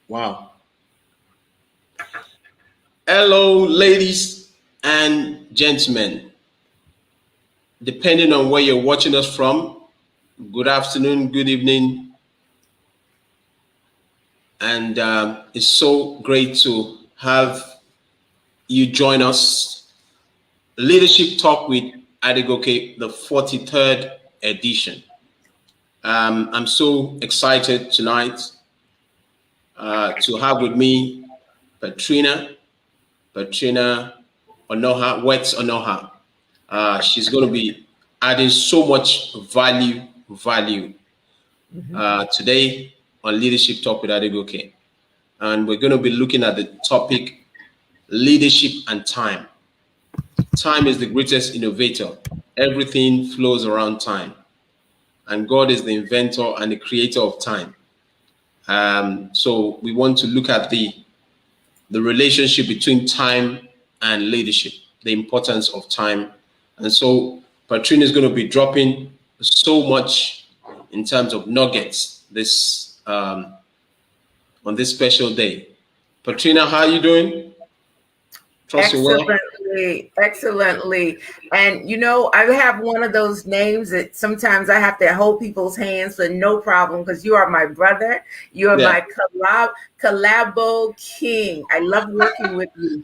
Wow. Hello, ladies and gentlemen. Depending on where you're watching us from, good afternoon, good evening, and it's so great to have you join us. Leadership Talk with Adegoke, the 43rd edition. I'm so excited tonight to have with me Petrina Onoha, Wets Onoha. She's going to be adding so much value today on Leadership Talk with Adegoke. And we're going to be looking at the topic leadership and time. Time is the greatest innovator. Everything flows around time. And God is the inventor and the creator of time. So we want to look at the relationship between time and leadership, the importance of time. And so Petrina is going to be dropping so much in terms of nuggets this on this special day. Petrina, how are you doing? Trust you well? Excellently. And you know, I have one of those names that sometimes I have to hold people's hands, but no problem, because you are my brother. You are my collabo king. I love working with you.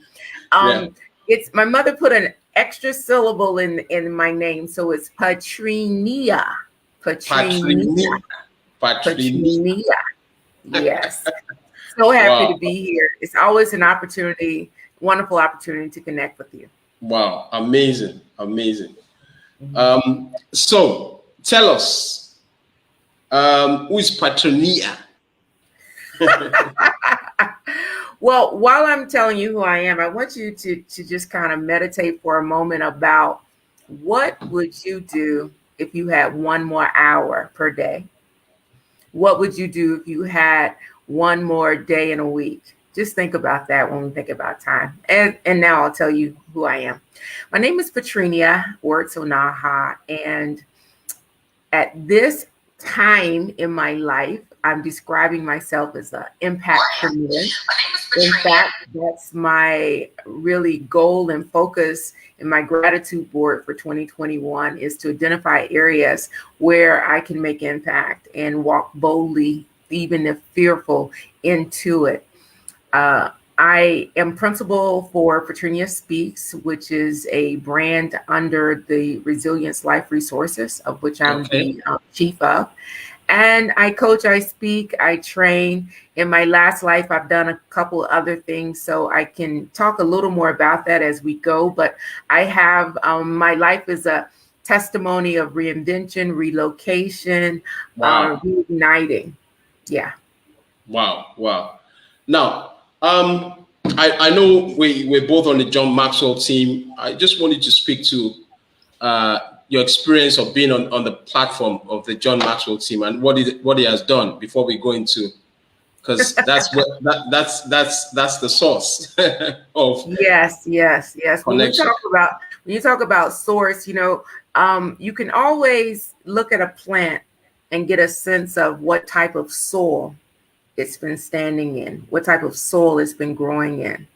It's my mother put an extra syllable in my name, so it's Petrina. Petrina. Yes. So happy to be here. It's always an opportunity, wonderful opportunity to connect with you. Wow, amazing. So tell us, who is Petrina? Well, while I'm telling you who I am, I want you to just kind of meditate for a moment about what would you do if you had one more hour per day? What would you do if you had one more day in a week? Just think about that when we think about time. And now I'll tell you who I am. My name is Petrina Omotola, and at this time in my life, I'm describing myself as an impactpreneur. In fact, that's my really goal and focus in my gratitude board for 2021 is to identify areas where I can make impact and walk boldly, even if fearful, into it. I am principal for Petrina Speaks, which is a brand under the Resilience Life Resources, of which I'm the chief of. And I coach, I speak, I train. In my last life, I've done a couple other things, so I can talk a little more about that as we go. But I have, my life is a testimony of reinvention, relocation, reigniting. Yeah. Wow. Now, I know we're both on the John Maxwell team. I just wanted to speak to your experience of being on the platform of the John Maxwell team and what he has done before we go into, because that's what that's the source of yes. When you talk about source, you know, you can always look at a plant and get a sense of what type of soil it's been standing in, what type of soil it's been growing in.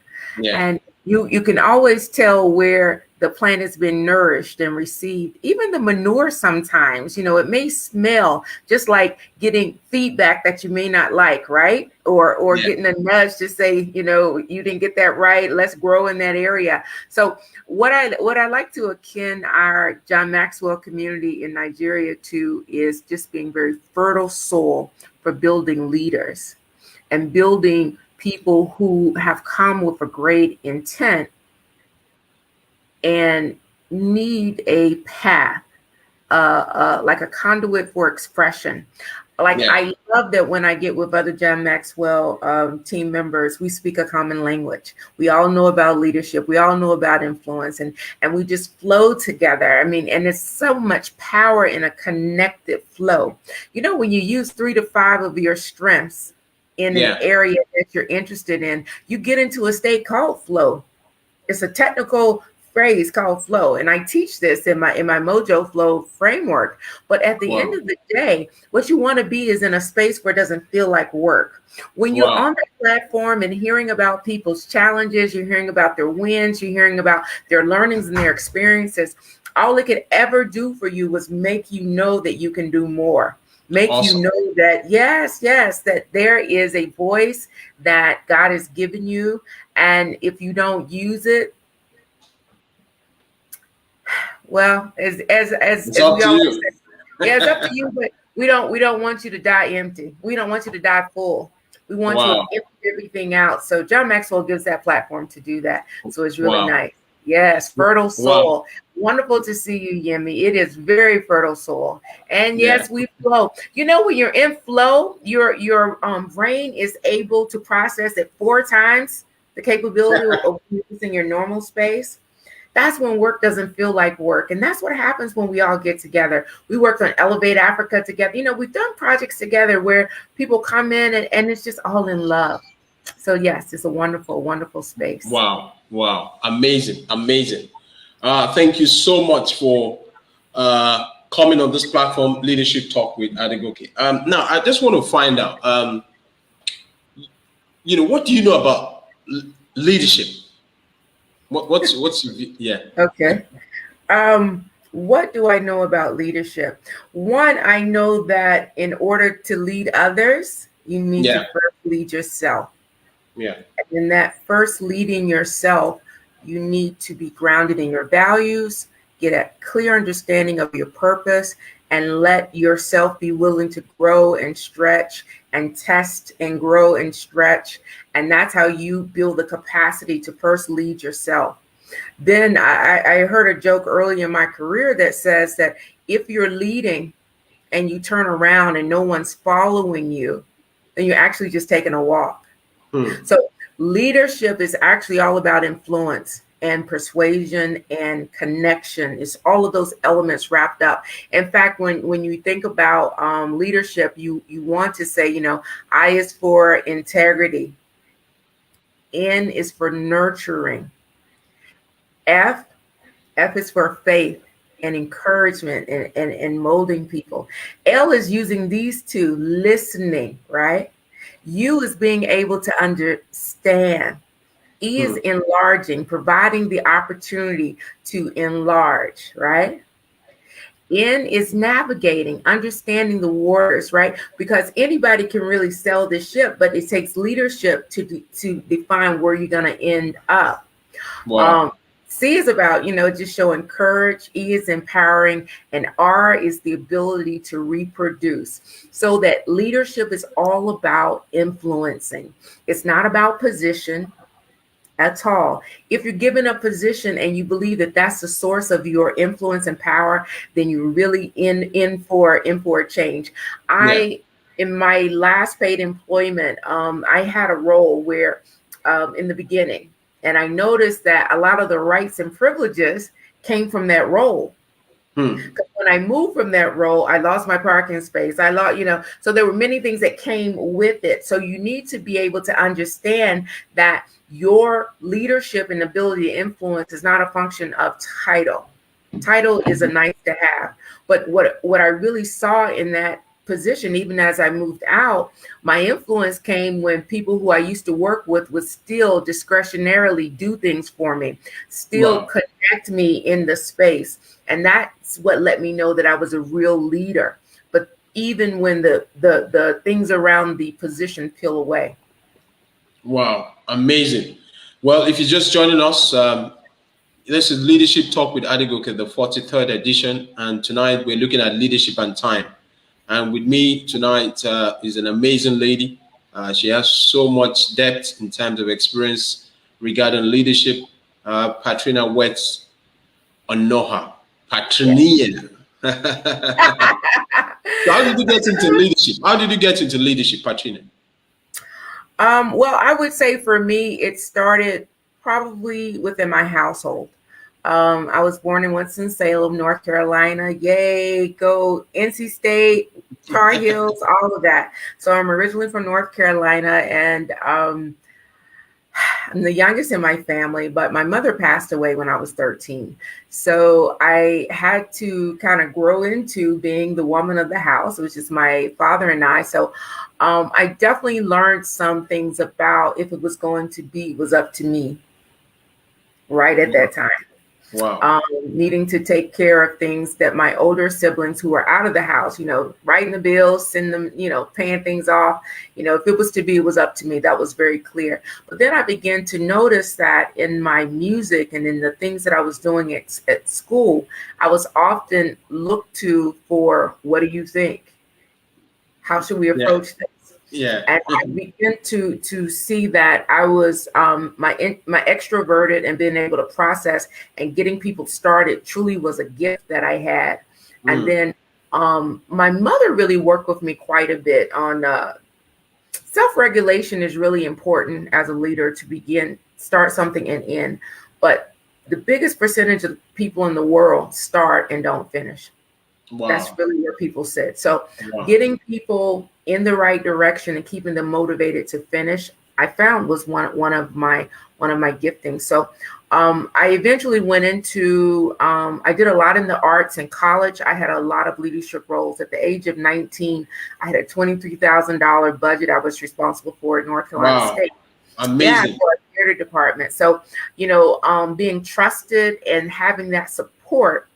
And you can always tell where the plant has been nourished and received. Even the manure sometimes, you know, it may smell just like getting feedback that you may not like, right? Or getting a nudge to say, you know, you didn't get that right, let's grow in that area. So what I like to akin our John Maxwell community in Nigeria to is just being very fertile soil for building leaders and building people who have come with a great intent and need a path, like a conduit for expression. I love that when I get with other John Maxwell team members, we speak a common language. We all know about leadership. We all know about influence, and we just flow together. I mean, and there's so much power in a connected flow. You know, when you use 3 to 5 of your strengths in an area that you're interested in, you get into a state called flow. It's a technical phrase called flow, and I teach this in my Mojo Flow framework. But at the end Wow. of the day, what you want to be is in a space where it doesn't feel like work. When you're Wow. on that platform and hearing about people's challenges, you're hearing about their wins, you're hearing about their learnings and their experiences, all it could ever do for you was make you know that you can do more. Make you Awesome. know that, yes, that there is a voice that God has given you. And if you don't use it, well, It's as up we to always you. say, yeah, it's up to you, but we don't want you to die empty. We don't want you to die full. We want you to Wow. empty everything out. So John Maxwell gives that platform to do that. So it's really Wow. nice. Yes, fertile Wow. soil. Wonderful to see you, Yemi. It is very fertile soil. And Yeah. yes, we flow. You know, when you're in flow, your brain is able to process it 4 times the capability of using your normal space. That's when work doesn't feel like work. And that's what happens when we all get together. We worked on Elevate Africa together. You know, we've done projects together where people come in and it's just all in love. So yes, it's a wonderful, wonderful space. Wow. Wow. Amazing. Amazing. Thank you so much for coming on this platform, Leadership Talk with Adegoke. Now, I just want to find out, what do you know about leadership? What's your yeah. Okay. What do I know about leadership? One, I know that in order to lead others, you need to Yeah. first lead yourself. Yeah. And in that first leading yourself, you need to be grounded in your values, get a clear understanding of your purpose, and let yourself be willing to grow and stretch and test and grow and stretch. And that's how you build the capacity to first lead yourself. Then I heard a joke early in my career that says that if you're leading and you turn around and no one's following you, then you're actually just taking a walk. Hmm. So leadership is actually all about influence and persuasion and connection. It's all of those elements wrapped up. In fact, when you think about leadership, you want to say, I is for integrity, N is for nurturing, F F is for faith and encouragement and molding people. L is using these two, listening, right? U is being able to understand. E is Hmm. enlarging, providing the opportunity to enlarge, right? N is navigating, understanding the waters, right? Because anybody can really sail this ship, but it takes leadership to define where you're going to end up. Wow. Um, C is about, just showing courage. E is empowering. And R is the ability to reproduce. So that leadership is all about influencing. It's not about position at all. If you're given a position and you believe that that's the source of your influence and power, then you're really in for a change. Yeah. In my last paid employment, I had a role where in the beginning, and I noticed that a lot of the rights and privileges came from that role. Hmm. Because when I moved from that role, I lost my parking space. I lost, so there were many things that came with it. So you need to be able to understand that your leadership and ability to influence is not a function of title. Title is a nice to have. But what I really saw in that position, even as I moved out, my influence came when people who I used to work with would still discretionarily do things for me, still Wow. connect me in the space. And that's what let me know that I was a real leader. But even when the things around the position peel away. Wow. Amazing. Well, if you're just joining us, this is Leadership Talk with Adegoke, the 43rd edition. And tonight we're looking at leadership and time. And with me tonight is an amazing lady. She has so much depth in terms of experience regarding leadership. Petrina Wets Onoha. Yes. Patrinian. So how did you get into leadership? How did you get into leadership, Petrina? Well, I would say for me, it started probably within my household. I was born in Winston-Salem, North Carolina. Yay, go NC State, Tar Heels, all of that. So I'm originally from North Carolina, and I'm the youngest in my family, but my mother passed away when I was 13. So I had to kind of grow into being the woman of the house, which is my father and I. So I definitely learned some things about if it was going to be, it was up to me right at Wow. that time. Wow. Needing to take care of things that my older siblings who were out of the house, writing the bills, send them, paying things off, if it was to be, it was up to me. That was very clear. But then I began to notice that in my music and in the things that I was doing at school, I was often looked to for, what do you think? How should we Yeah. approach this? Yeah. And I began to see that I was my extroverted and being able to process and getting people started truly was a gift that I had. And Mm. then my mother really worked with me quite a bit on self-regulation is really important as a leader to start something and end. But the biggest percentage of people in the world start and don't finish. That's Wow. really where people sit. So Wow. getting people in the right direction and keeping them motivated to finish, I found was one of my giftings. So I eventually went into I did a lot in the arts in college. I had a lot of leadership roles. At the age of 19, I had a $23,000 budget I was responsible for at North Carolina Wow. State. Yeah, Amazing. for a theater department. So, being trusted and having that support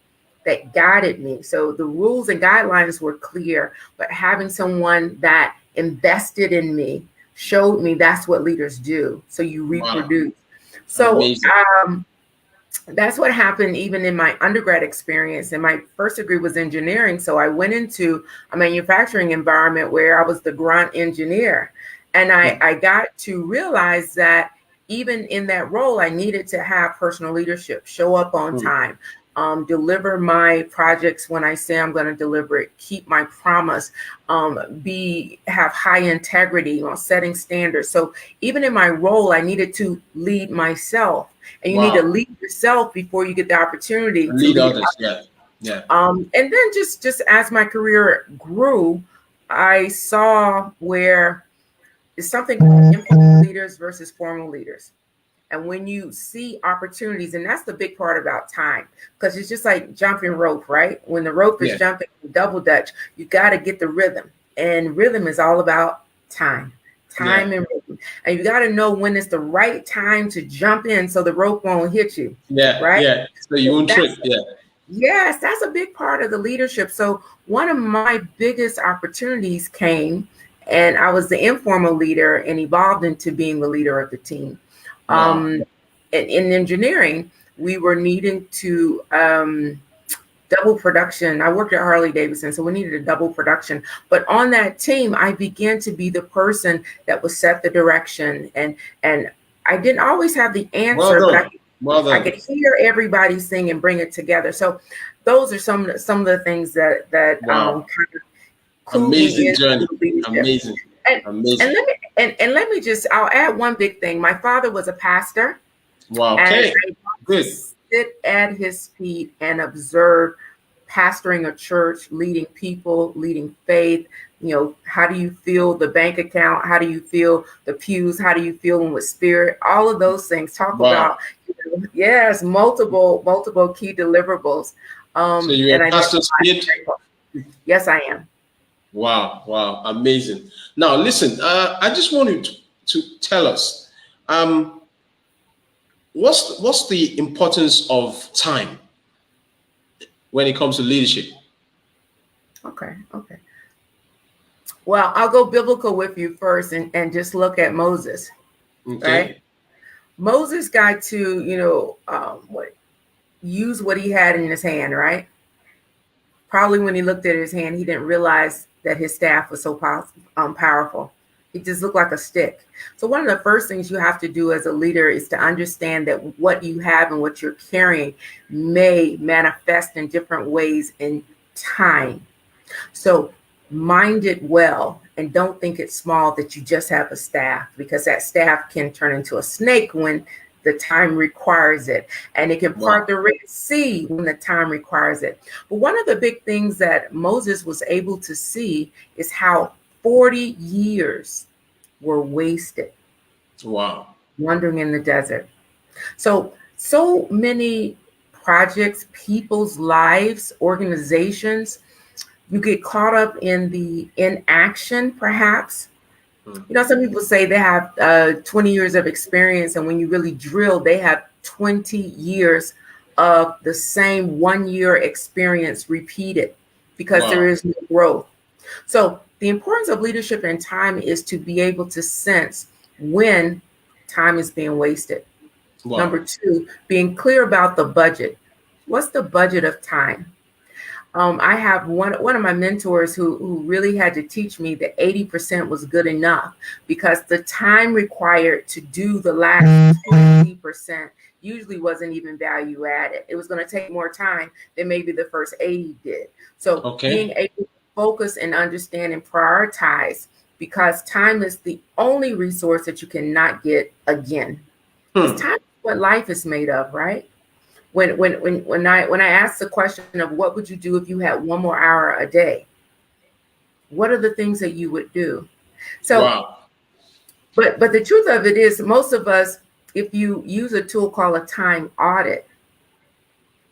that guided me. So the rules and guidelines were clear, but having someone that invested in me showed me that's what leaders do. So you Wow. reproduce. So Amazing. that's what happened even in my undergrad experience. And my first degree was engineering. So I went into a manufacturing environment where I was the grunt engineer. And Mm. I got to realize that even in that role, I needed to have personal leadership, show up on Mm. time, deliver my projects when I say I'm going to deliver it, keep my promise, have high integrity on setting standards. So even in my role, I needed to lead myself. And you need to Wow. lead yourself before you get the opportunity to Lead lead. others. Yeah. Yeah. And then just as my career grew, I saw where it's something called informal leaders versus formal leaders. And when you see opportunities, and that's the big part about time, because it's just like jumping rope, right? When the rope is Yeah. jumping double dutch, you got to get the rhythm. And rhythm is all about time, Yeah. time and rhythm. And you got to know when it's the right time to jump in so the rope won't hit you, Yeah. right? Yeah. So you So won't trip. Yeah. yes, that's a big part of the leadership. So one of my biggest opportunities came, and I was the informal leader and evolved into being the leader of the team. Wow. In engineering, we were needing to double production. I worked at Harley Davidson, so we needed a double production. But on that team, I began to be the person that would set the direction, and I didn't always have the Well answer, but done. Well I done. could hear everybody sing and bring it together. So those are some of the things that Wow. kind of clued me Amazing into journey. leadership. Amazing. And Amazing. let me just I'll add one big thing. My father was a pastor, Wow. and Okay. I got to Good. sit at his feet and observe pastoring a church, leading people, leading faith. How do you feel the bank account? How do you feel the pews? How do you feel with spirit? All of those things. Talk Wow. about, yes, multiple key deliverables. So you And were I know, pastor's kid. yes, I am. Wow. Wow. Amazing. Now listen. I just want you to tell us. What's the importance of time when it comes to leadership? Okay. Well, I'll go biblical with you first and just look at Moses, right? Okay. Moses got to, use what he had in his hand, right? Probably when he looked at his hand, he didn't realize that his staff was so powerful. It just looked like a stick. So one of the first things you have to do as a leader is to understand that what you have and what you're carrying may manifest in different ways in time. So mind it well and don't think it's small that you just have a staff, because that staff can turn into a snake when the time requires it, and it can part Wow. the Red Sea when the time requires it. But one of the big things that Moses was able to see is how 40 years were wasted. Wow. wandering in the desert. So many projects, people's lives, organizations, you get caught up in the inaction, perhaps. Hmm. Some people say they have 20 years of experience, and when you really drill, they have 20 years of the same 1 year experience repeated because there Wow. is no growth. So, the importance of leadership and time is to be able to sense when time is being wasted. Number Wow. two, being clear about the budget. What's the budget of time? I have one of my mentors who really had to teach me that 80% was good enough because the time required to do the last 20% usually wasn't even value added. It was going to take more time than maybe the first 80 did. So being Okay. able to focus and understand and prioritize, because time is the only resource that you cannot get again. Because Hmm. time is what life is made of, right? When I asked the question of what would you do if you had one more hour a day, what are the things that you would do? So, Wow. but the truth of it is, most of us, if you use a tool called a time audit,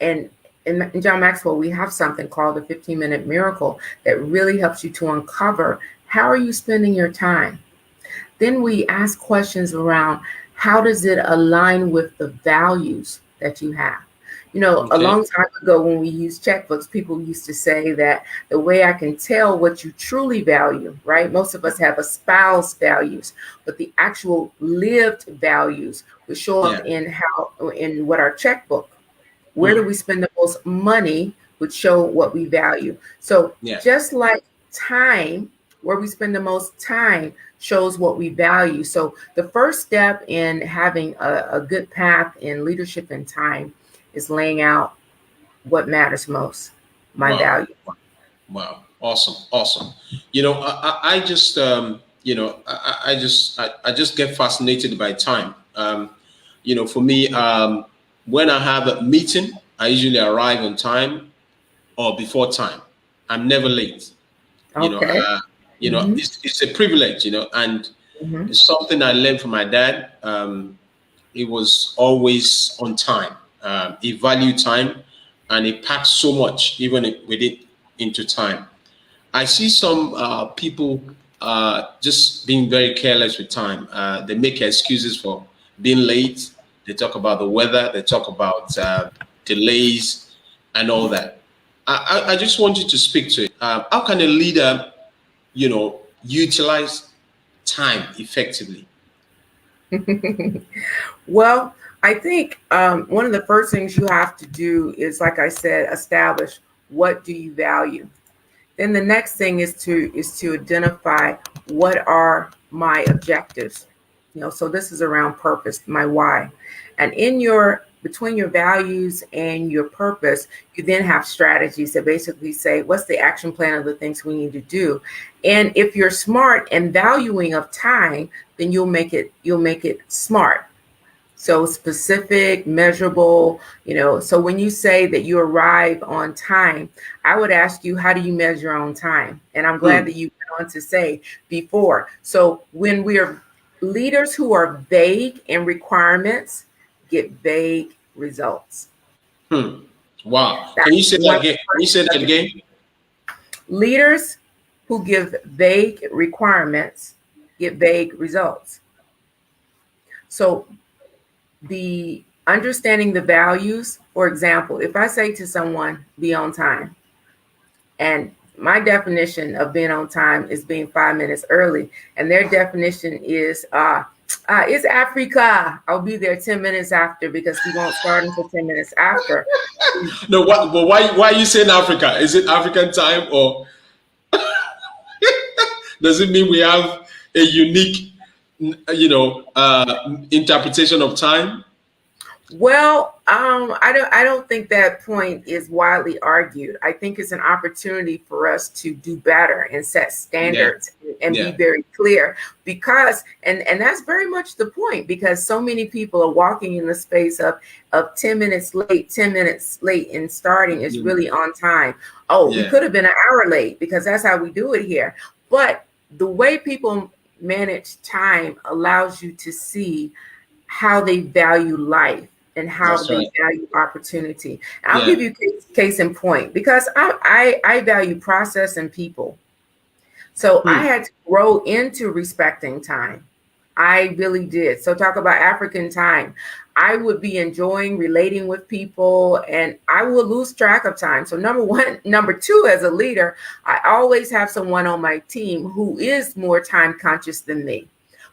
and in John Maxwell, we have something called the 15-minute miracle that really helps you to uncover how are you spending your time. Then we ask questions around how does it align with the values that you have. A Okay. long time ago when we used checkbooks, people used to say that the way I can tell what you truly value, right? Most of us have espoused values, but the actual lived values would show up Yeah. in what our checkbook, where do Hmm. we spend the most money, would show what we value. So Yeah. just like time, where we spend the most time shows what we value. So the first step in having a good path in leadership and time is laying out what matters most, my Wow. value. Wow. Awesome. Awesome. I just, I just get fascinated by time. For me, when I have a meeting, I usually arrive on time or before time. I'm never late. You know, Okay. uh, Hmm. it's a privilege, and Hmm. it's something I learned from my dad. He was always on time. He valued time, and he packed so much, even with it into time. I see some people just being very careless with time. They make excuses for being late. They talk about the weather. They talk about delays and all that. I just want you to speak to it. How can a leader, utilize time effectively? Well, I think one of the first things you have to do is, like I said, establish what do you value. Then the next thing is to identify what are my objectives. So this is around purpose, my why. And in your between your values and your purpose, you then have strategies that basically say what's the action plan of the things we need to do. And if you're smart and valuing of time, then you'll make it smart. So specific, measurable, so when you say that you arrive on time, I would ask you, how do you measure on time? And I'm glad Hmm. that you went on to say before. So when we're leaders who are vague in requirements, get vague results. Hmm. Wow. Can That's you say that one of again? the Can you first say that steps. again? Leaders who give vague requirements get vague results. So the understanding the values, for example, if I say to someone, be on time, and my definition of being on time is being 5 minutes early, and their definition is, it's Africa. I'll be there 10 minutes after because we won't start until 10 minutes after. No. What? But why are you saying Africa? Is it African time, or does it mean we have a unique, interpretation of time? Well, I don't think that point is widely argued. I think it's an opportunity for us to do better and set Yeah. standards and be Yeah. very clear, because and that's very much the point, because so many people are walking in the space of 10 minutes late, 10 minutes late in starting is really on time. Oh, we Yeah. could have been an hour late because that's how we do it here. But the way people manage time allows you to see how they value life and how That's they right. value opportunity. I'll Yeah. give you case in point because I value process and people. So I Hmm. had to grow into respecting time. I really did. So talk about African time. I would be enjoying relating with people and I will lose track of time. So number one, number two, as a leader, I always have someone on my team who is more time conscious than me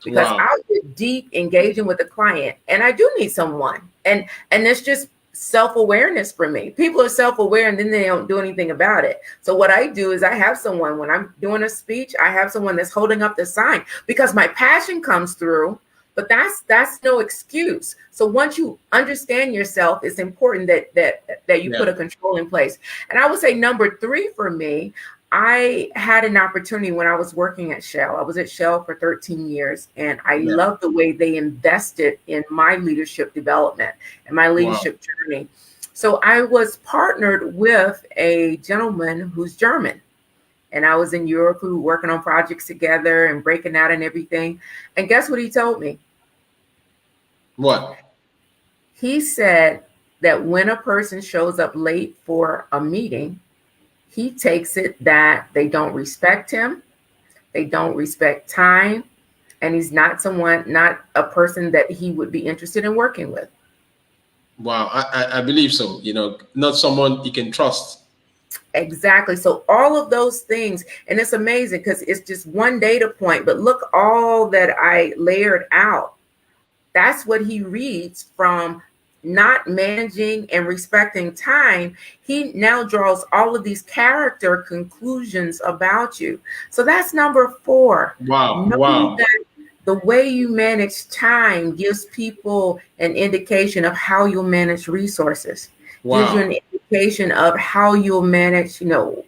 because Wow. I'll get deep engaging with the client and I do need someone. And it's just self-awareness for me. People are self-aware and then they don't do anything about it. So what I do is I have someone when I'm doing a speech, I have someone that's holding up the sign because my passion comes through, but that's no excuse. So once you understand yourself, it's important that you put Yeah. a control in place. And I would say number three for me, I had an opportunity when I was working at Shell. I was at Shell for 13 years, and I Yeah. love the way they invested in my leadership development and my Wow. leadership journey. So I was partnered with a gentleman who's German. And I was in Europe, we were working on projects together and breaking out and everything. And guess what he told me? What? He said that when a person shows up late for a meeting, he takes it that they don't respect him, they don't respect time, and he's not a person that he would be interested in working with. Wow. I believe so. Not someone you can trust. Exactly. So all of those things, and it's amazing because it's just one data point, but look all that I layered out. That's what he reads from not managing and respecting time. He now draws all of these character conclusions about you. So that's number four. Wow. Knowing Wow. that the way you manage time gives people an indication of how you'll manage resources, gives you Wow. an indication of how you'll manage,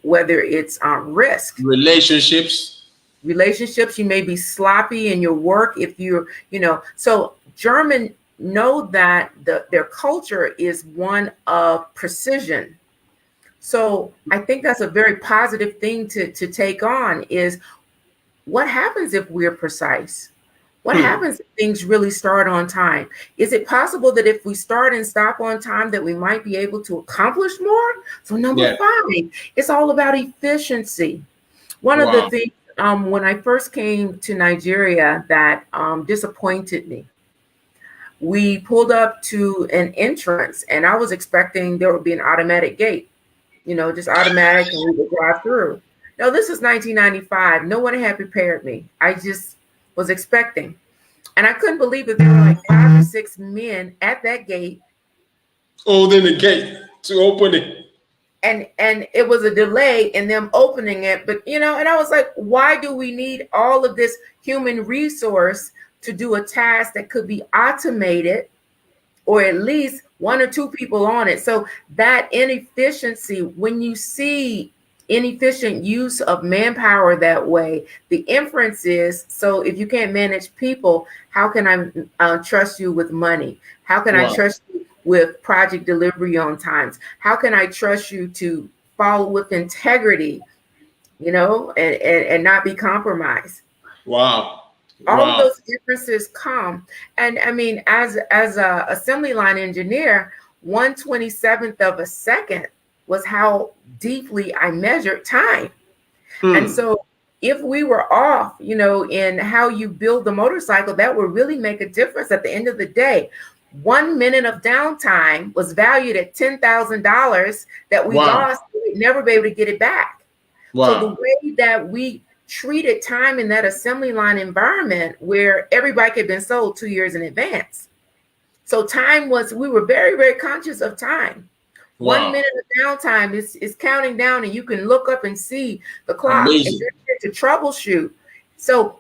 whether it's risk Relationships. relationships. You may be sloppy in your work if so German know that their culture is one of precision. So I think that's a very positive thing to take on is what happens if we're precise. What Hmm. happens if things really start on time? Is it possible that if we start and stop on time that we might be able to accomplish more? So number Yeah. five, it's all about efficiency. One of the Wow. things when I first came to Nigeria that disappointed me, we pulled up to an entrance and I was expecting there would be an automatic gate, just automatic and we would drive through. No, this is 1995. No one had prepared me. I just was expecting. And I couldn't believe that there were like 5 or 6 men at that gate Holding the gate to open it. and it was a delay in them opening it, but and I was like, why do we need all of this human resource to do a task that could be automated or at least one or two people on it? So that inefficiency, when you see inefficient use of manpower that way, the inference is, so if you can't manage people, how can I trust you with money? How can I Wow. trust you with project delivery on times? How can I trust you to follow with integrity, and not be compromised? Wow. All of Wow. those differences come. And I mean, as a assembly line engineer, 1/27th of a second was how deeply I measured time. And Hmm. so if we were off, in how you build the motorcycle, that would really make a difference at the end of the day. 1 minute of downtime was valued at $10,000 that we Wow. lost. We'd never be able to get it back. So the Wow. way that we treated time in that assembly line environment where every bike had been sold 2 years in advance. So we were very, very conscious of time. one Wow. minute of downtime is counting down and you can look up and see the clock and Amazing. you're here to troubleshoot. So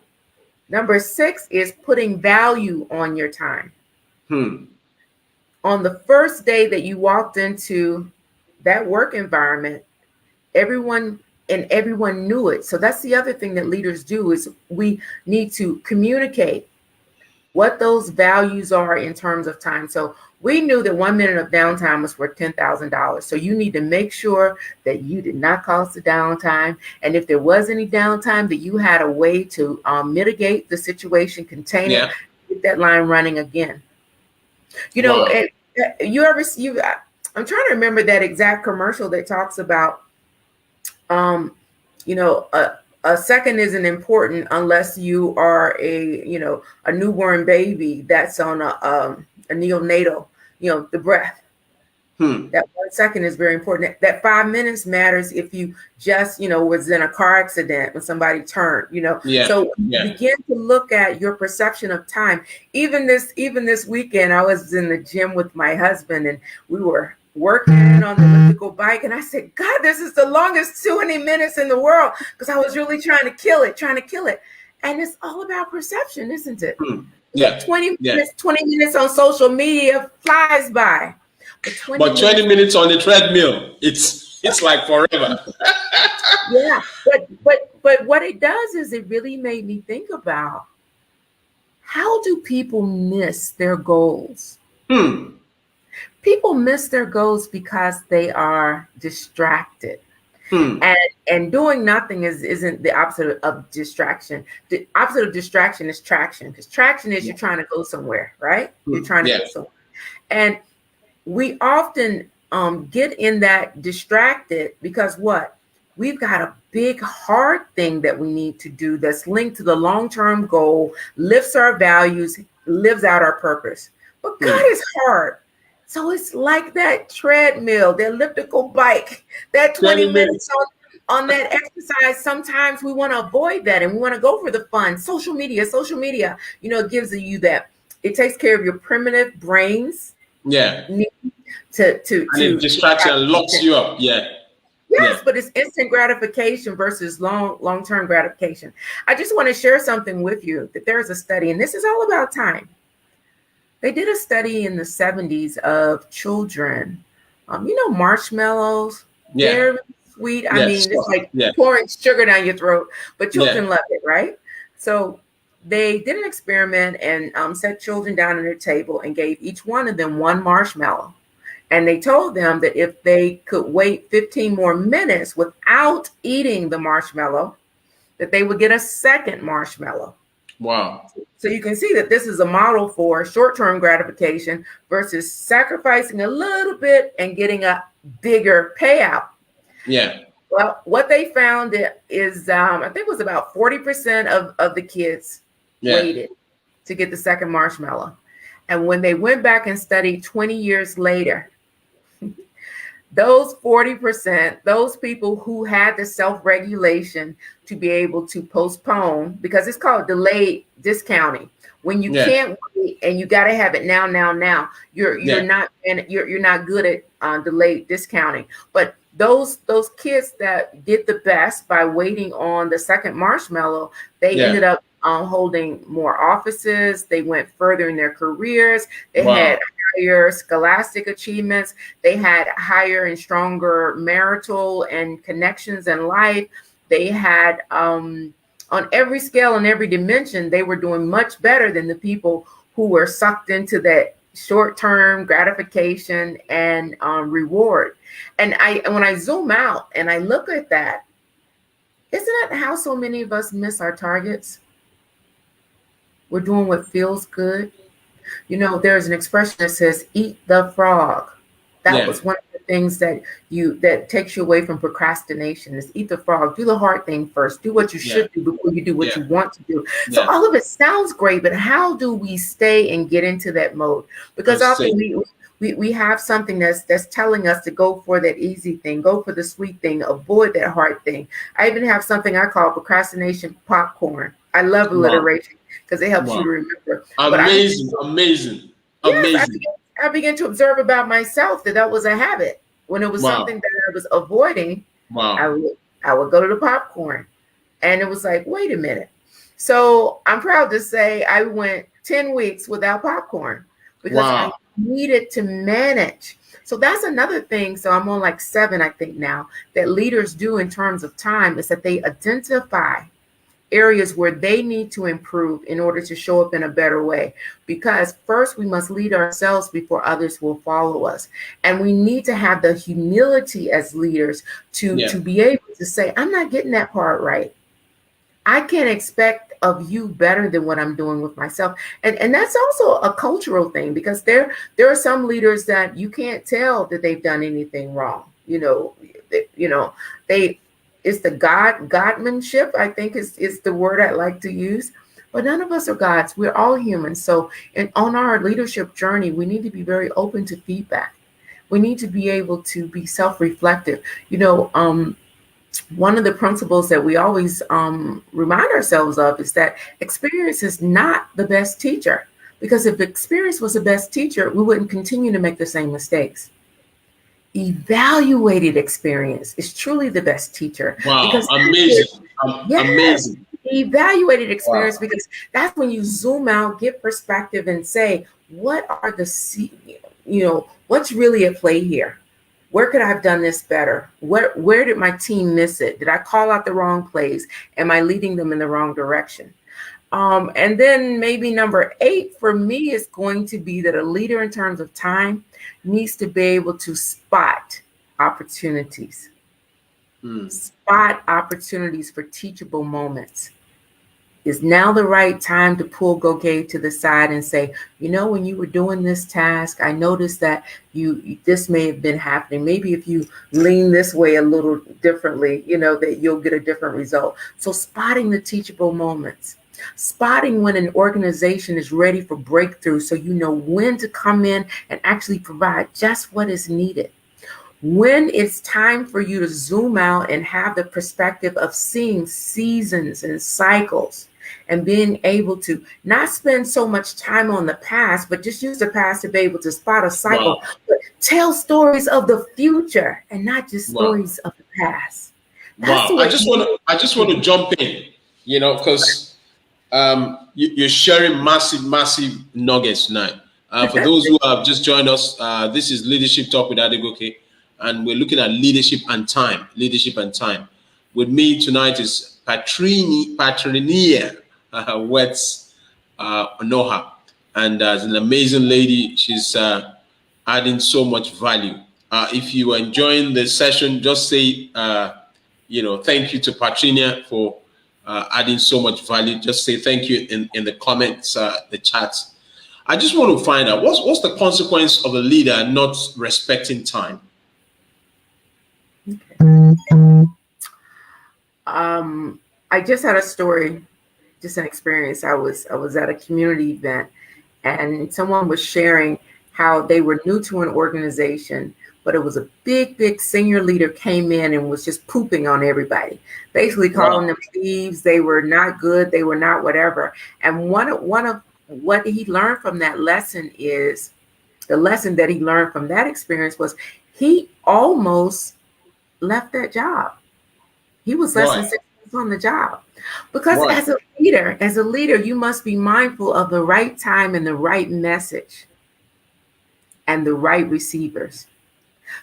number six is putting value on your time. Hmm. On the first day that you walked into that work environment, everyone knew it. So that's the other thing that leaders do is we need to communicate what those values are in terms of time. So we knew that 1 minute of downtime was worth $10,000. So you need to make sure that you did not cause the downtime. And if there was any downtime, that you had a way to mitigate the situation, contain it, Yeah. get that line running again. You know, Wow. you ever you? I'm trying to remember that exact commercial that talks about, um, you know, a second isn't important unless you are a newborn baby that's on a neonatal, the breath. Hmm. That 1 second is very important. That 5 minutes matters if you just, was in a car accident when somebody turned. Yeah. So you Yeah. begin to look at your perception of time. Even this weekend, I was in the gym with my husband and we were working on the elliptical bike. And I said, God, this is the longest 20 minutes in the world because I was really trying to kill it. And it's all about perception, isn't it? Hmm. Look, Yeah. 20 Yeah. minutes, 20 minutes on social media flies by. But 20 But 20 minutes, minutes on the treadmill, it's like forever. yeah. But what it does is it really made me think about how do people miss their goals? Hmm. People miss their goals because they are distracted. Hmm. And doing nothing isn't the opposite of distraction. The opposite of distraction is traction, because traction is Yeah. you're trying to go somewhere, right? You're Hmm. trying to Yeah. go somewhere. And we often get in that distracted because what? We've got a big hard thing that we need to do that's linked to the long-term goal, lifts our values, lives out our purpose. But God Hmm. is hard. So it's like that treadmill, the elliptical bike, that 20 20 minutes minutes. on that exercise. Sometimes we want to avoid that and we want to go for the fun. Social media, it gives you that. It takes care of your primitive brains Yeah. need to to And if to to distraction locks instant. you up. Yeah. Yeah. Yes, but it's instant gratification versus long-term gratification. I just want to share something with you that there's a study, and this is all about time. They did a study in the 70s of children. Marshmallows, Yeah. very sweet. I Yeah. mean, it's Stuff. like Yeah. pouring sugar down your throat, but Yeah. children love it, right? So they did an experiment and set children down at their table and gave each one of them one marshmallow. And they told them that if they could wait 15 more minutes without eating the marshmallow, that they would get a second marshmallow. Wow. So you can see that this is a model for short-term gratification versus sacrificing a little bit and getting a bigger payout. Yeah. Well, what they found is, I think it was about 40% of the kids Yeah. waited to get the second marshmallow. And when they went back and studied 20 years later, those 40%, those people who had the self-regulation to be able to postpone, because it's called delayed discounting. When you Yeah. can't wait and you got to have it now, you're Yeah. not, and you're not good at delayed discounting. But those kids that did the best by waiting on the second marshmallow, they Yeah. ended up holding more offices. They went further in their careers. They Wow. had higher scholastic achievements. They had higher and stronger marital and connections in life. They had, on every scale and every dimension, they were doing much better than the people who were sucked into that short-term gratification and reward. And when I zoom out and I look at that, isn't that how so many of us miss our targets? We're doing what feels good. There's an expression that says "eat the frog." That Yeah. was one of the things that takes you away from procrastination, is eat the frog. Do the hard thing first. Do what you Yeah. should do before you do what Yeah. you want to do. So Yeah. all of it sounds great, but how do we stay and get into that mode? I Because often see. we have something that's telling us to go for that easy thing, go for the sweet thing, avoid that hard thing. I even have something I call procrastination popcorn. I love Wow. alliteration because it helps you Wow. to remember. But Amazing. Amazing. yes, Amazing. I began to observe about myself that was a habit. When it was Wow. something that I was avoiding, I Wow. would I would go to the popcorn, and it was like, wait a minute. So I'm proud to say I went 10 weeks without popcorn because I Wow. needed to manage. So that's another thing. So I'm on like 7, I think now, that leaders do in terms of time, is that they identify areas where they need to improve in order to show up in a better way. Because first, we must lead ourselves before others will follow us. And we need to have the humility as leaders to Yeah. be able to say, I'm not getting that part right. I can't expect of you better than what I'm doing with myself. And that's also a cultural thing, because there are some leaders that you can't tell that they've done anything wrong. They it's the godmanship, I think is the word I like to use. But none of us are gods. We're all humans. So on our leadership journey, we need to be very open to feedback. We need to be able to be self-reflective. One of the principles that we always remind ourselves of is that experience is not the best teacher. Because if experience was the best teacher, we wouldn't continue to make the same mistakes. Evaluated experience is truly the best teacher. Wow, Because amazing. yes, Amazing. evaluated experience, Wow. because that's when you zoom out, get perspective, and say, what are what's really at play here? Where could I have done this better? Where did my team miss it? Did I call out the wrong plays? Am I leading them in the wrong direction? And then maybe number 8 for me is going to be that a leader in terms of time needs to be able to spot opportunities. Spot opportunities for teachable moments. Is now the right time to pull Goke to the side and say, when you were doing this task, I noticed that this may have been happening. Maybe if you lean this way a little differently, that you'll get a different result. So spotting the teachable moments, spotting when an organization is ready for breakthrough, so you know when to come in and actually provide just what is needed. When it's time for you to zoom out and have the perspective of seeing seasons and cycles, and being able to not spend so much time on the past, but just use the past to be able to spot a cycle, Wow. but tell stories of the future and not just Wow. stories of the past. That's Wow. the I way. just want to jump in, because you're sharing massive nuggets tonight. For those who have just joined us, this is Leadership Talk with Adegoke, and we're looking at leadership and time. Leadership and time. With me tonight is Petrina Wets Noha, and as an amazing lady, she's adding so much value. If you are enjoying the session, just say thank you to Petrina for adding so much value. Just say thank you in the comments, the chats. I just want to find out what's the consequence of a leader not respecting time. Okay. I just had a story, just an experience. I was at a community event, and someone was sharing how they were new to an organization, but it was a big senior leader came in and was just pooping on everybody, basically calling them thieves. They were not good. They were not whatever. And one of what he learned from that lesson is the lesson that he learned from that experience was he almost left that job. He was less than 6 months on the job. Because as a leader, you must be mindful of the right time and the right message and the right receivers.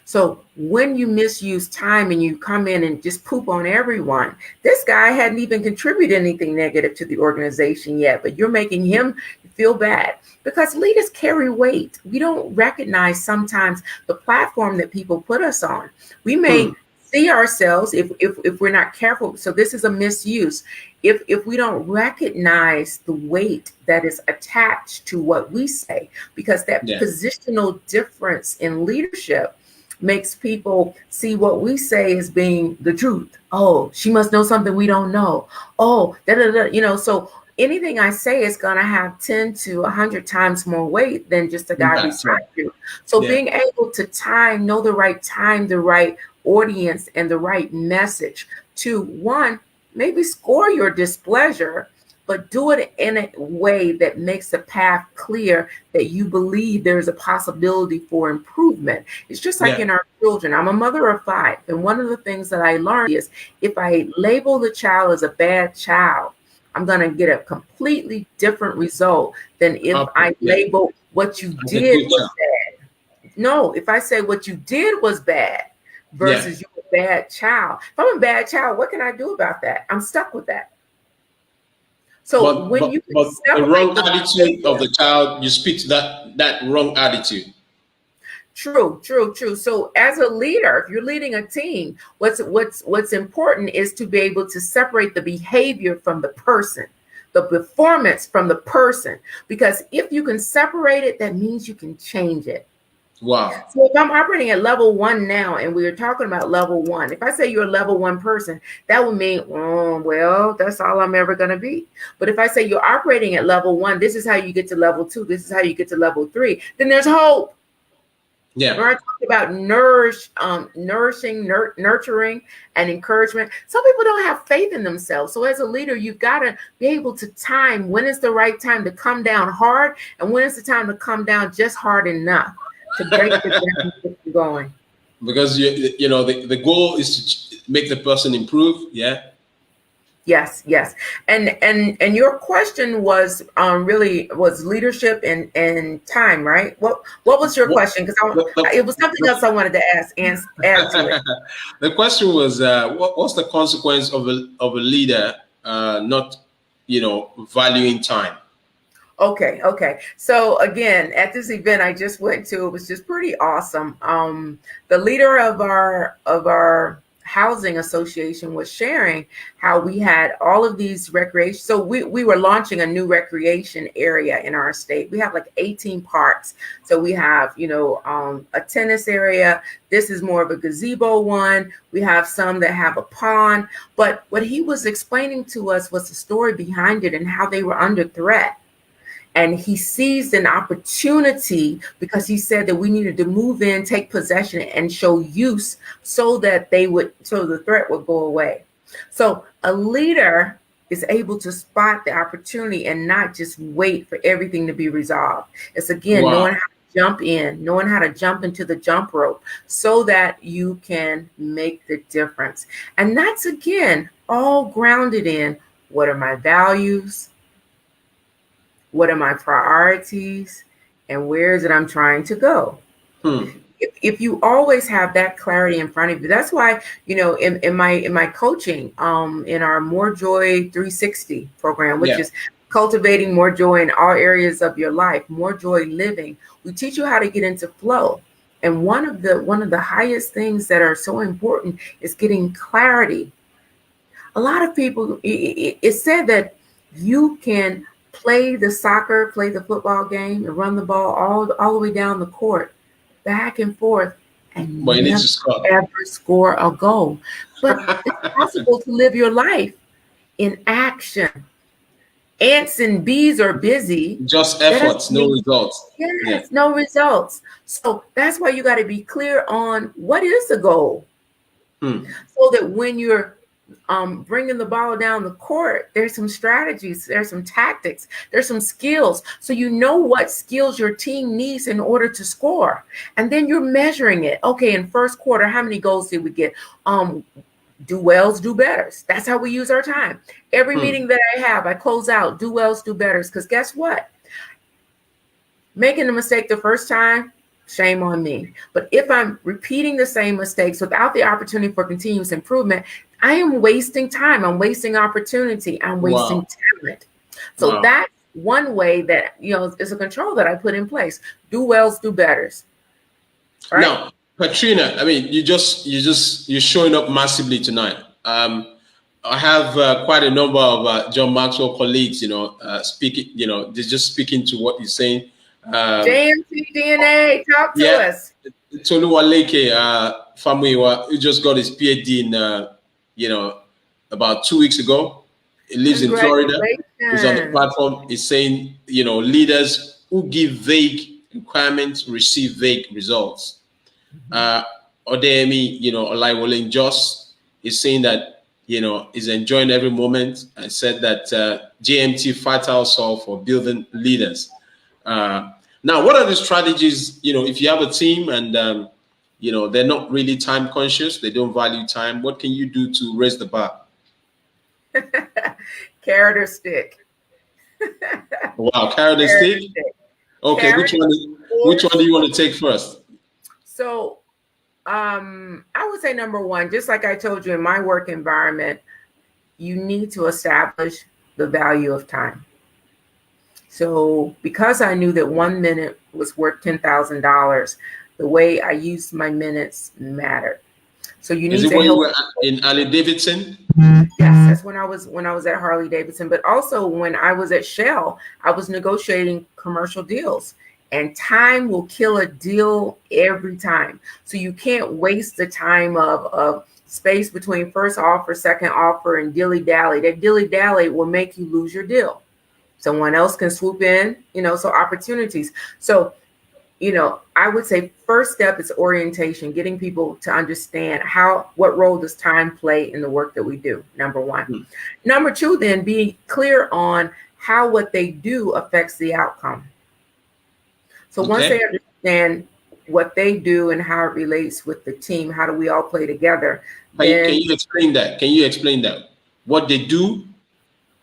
So when you misuse time and you come in and just poop on everyone, this guy hadn't even contributed anything negative to the organization yet, but you're making him feel bad, because leaders carry weight. We don't recognize sometimes the platform that people put us on. We may see ourselves if we're not careful. So this is a misuse. If we don't recognize the weight that is attached to what we say, because that positional difference in leadership makes people see what we say as being the truth. Oh, she must know something we don't know. Oh, so anything I say is going to have 10 to 100 times more weight than just a guy we talk to. So being able to know the right time, the right audience, and the right message to, one, maybe score your displeasure, but do it in a way that makes the path clear, that you believe there's a possibility for improvement. It's just like in our children. I'm a mother of 5. And one of the things that I learned is if I label the child as a bad child, I'm going to get a completely different result than if I label what you did was bad. No, if I say what you did was bad versus you're a bad child. If I'm a bad child, what can I do about that? I'm stuck with that. So but the wrong attitude of the child, you speak to that wrong attitude. True. So as a leader, if you're leading a team, what's important is to be able to separate the behavior from the person. the performance from the person. Because if you can separate it, that means you can change it. Wow. So if I'm operating at level 1 now, and we are talking about level 1, if I say you're a level 1 person, that would mean, well, that's all I'm ever going to be. But if I say you're operating at level 1, this is how you get to level 2, this is how you get to level 3, then there's hope. Yeah. When I talk about nourishing, nurturing, and encouragement, some people don't have faith in themselves. So as a leader, you've got to be able to time when is the right time to come down hard, and when is the time to come down just hard enough to break the down and get you going. Because the goal is to make the person improve. Yeah. Yes, yes. And your question was really was leadership and time, right? What was your question? Because it was something else I wanted to ask and add to it. The question was, what's the consequence of a leader not, valuing time? Okay. So again, at this event I just went to, it was just pretty awesome. The leader of our housing association was sharing how we had all of these recreation. So we were launching a new recreation area in our state. We have like 18 parks. So we have, a tennis area. This is more of a gazebo one. We have some that have a pond. But what he was explaining to us was the story behind it and how they were under threat. And he seized an opportunity because he said that we needed to move in, take possession, and show use so that so the threat would go away. So a leader is able to spot the opportunity and not just wait for everything to be resolved. It's again, knowing how to jump in, knowing how to jump into the jump rope so that you can make the difference. And that's again, all grounded in what are my values? What are my priorities, and where is it I'm trying to go? If you always have that clarity in front of you, that's why, in my coaching, in our More Joy 360 program, which is cultivating more joy in all areas of your life, more joy living, we teach you how to get into flow. And one of the highest things that are so important is getting clarity. A lot of people, it said that you can play the football game, and run the ball all the way down the court, back and forth, and never ever score a goal. But it's possible to live your life in action. Ants and bees are busy. Just efforts, no results. Yes, no results. So that's why you got to be clear on what is the goal. So that when you're bringing the ball down the court, there's some strategies, there's some tactics, there's some skills. So you know what skills your team needs in order to score. And then you're measuring it. Okay, in first quarter, how many goals did we get? Do wells, do betters. That's how we use our time. Every meeting that I have, I close out, do wells, do betters. Because guess what? Making a mistake the first time, shame on me. But if I'm repeating the same mistakes without the opportunity for continuous improvement, I am wasting time. I'm wasting opportunity. I'm wasting talent. So that's one way that, is a control that I put in place. Do wells, do betters. Right? Now, Petrina, I mean, you're showing up massively tonight. I have quite a number of John Maxwell colleagues, speaking, they're just speaking to what you're saying. JMT DNA, talk to us. Toluwaleke Famuyiwa, who just got his PhD in, about 2 weeks ago. He lives in Florida. He's on the platform. He's saying, leaders who give vague requirements receive vague results. Odemi, Olaiwole Jos is saying that, is enjoying every moment, and said that JMT fight our soul for building leaders. Now, what are the strategies, if you have a team and, they're not really time conscious, they don't value time, what can you do to raise the bar? Carrot or stick? Wow, carrot or stick? Okay, carrot, which one do you want to take first? So, I would say number one, just like I told you in my work environment, you need to establish the value of time. So because I knew that 1 minute was worth $10,000, the way I used my minutes mattered. So you need to. Is it when you were in Ali Davidson? Yes, That's when I was at Harley Davidson, but also when I was at Shell, I was negotiating commercial deals. And time will kill a deal every time. So you can't waste the time of space between first offer, second offer, and dilly dally. That dilly dally will make you lose your deal. Someone else can swoop in, so opportunities. So, I would say first step is orientation, getting people to understand what role does time play in the work that we do, number one. Hmm. Number two, then be clear on how what they do affects the outcome. So once Okay. they understand what they do and how it relates with the team, how do we all play together, Can then you explain that? Can you explain that? What they do,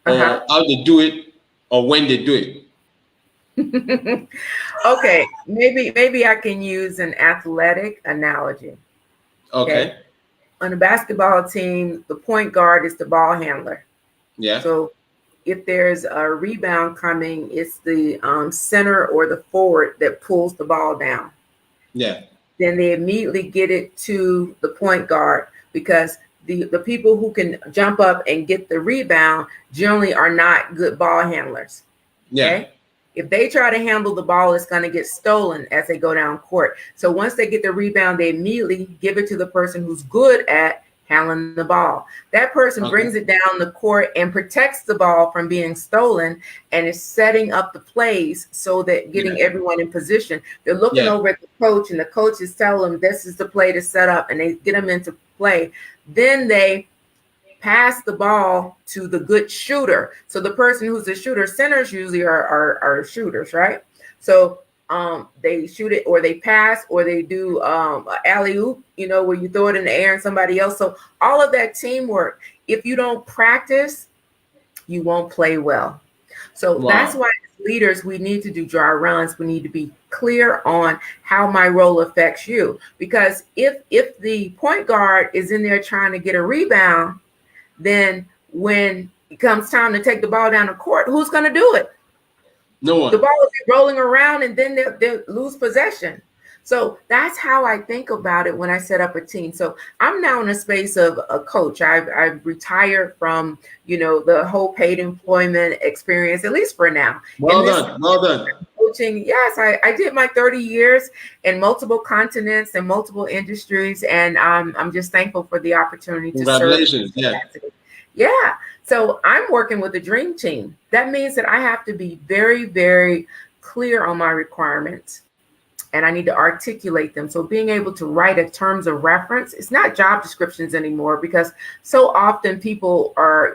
uh-huh. or how they do it, or when they do it? Okay, maybe I can use an athletic analogy. Okay. Okay. On a basketball team, the point guard is the ball handler. Yeah. So if there's a rebound coming, it's the center or the forward that pulls the ball down. Yeah. Then they immediately get it to the point guard, because the people who can jump up and get the rebound generally are not good ball handlers. Yeah. Okay. If they try to handle the ball, it's going to get stolen as they go down court. So once they get the rebound, they immediately give it to the person who's good at handling the ball. That person Okay. brings it down the court and protects the ball from being stolen, and is setting up the plays so that getting everyone in position. They're looking over at the coach, and the coach is telling them this is the play to set up, and they get them into play. Then they pass the ball to the good shooter. So the person who's the shooter, centers usually are shooters, right? So they shoot it, or they pass, or they do alley-oop, where you throw it in the air and somebody else. So all of that teamwork, if you don't practice, you won't play well. So that's why as leaders, we need to do dry runs. We need to be clear on how my role affects you. Because if the point guard is in there trying to get a rebound, then when it comes time to take the ball down the court, who's going to do it? No one. The ball will be rolling around, and then they'll lose possession. So that's how I think about it when I set up a team. So I'm now in a space of a coach. I've retired from, the whole paid employment experience, at least for now. Well done. Coaching. Yes, I did my 30 years in multiple continents and multiple industries. And I'm just thankful for the opportunity to serve. Congratulations. Yeah. Yeah. So I'm working with a dream team. That means that I have to be very, very clear on my requirements, and I need to articulate them. So being able to write a terms of reference, it's not job descriptions anymore, because so often people are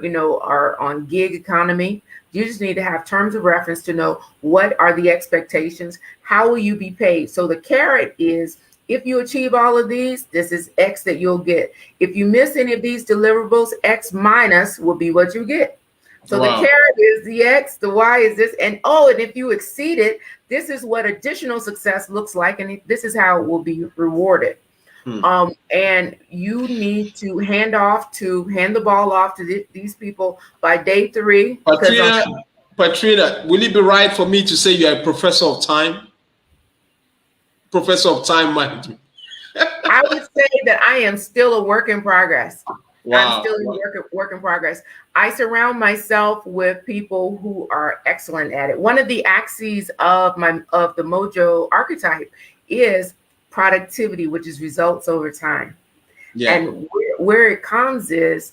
on gig economy. You just need to have terms of reference to know what are the expectations, how will you be paid. So the carrot is, if you achieve all of these, this is X that you'll get. If you miss any of these deliverables, X minus will be what you get. So the carrot is the X, the Y is this, and if you exceed it, this is what additional success looks like, and this is how it will be rewarded. And you need to hand the ball off to these people by day 3. Petrina, will it be right for me to say you're a professor of time? Professor of time management. I would say that I am still a work in progress. Wow. I'm still a work in progress. I surround myself with people who are excellent at it. One of the axes of the Mojo archetype is productivity, which is results over time. Yeah. And where it comes is,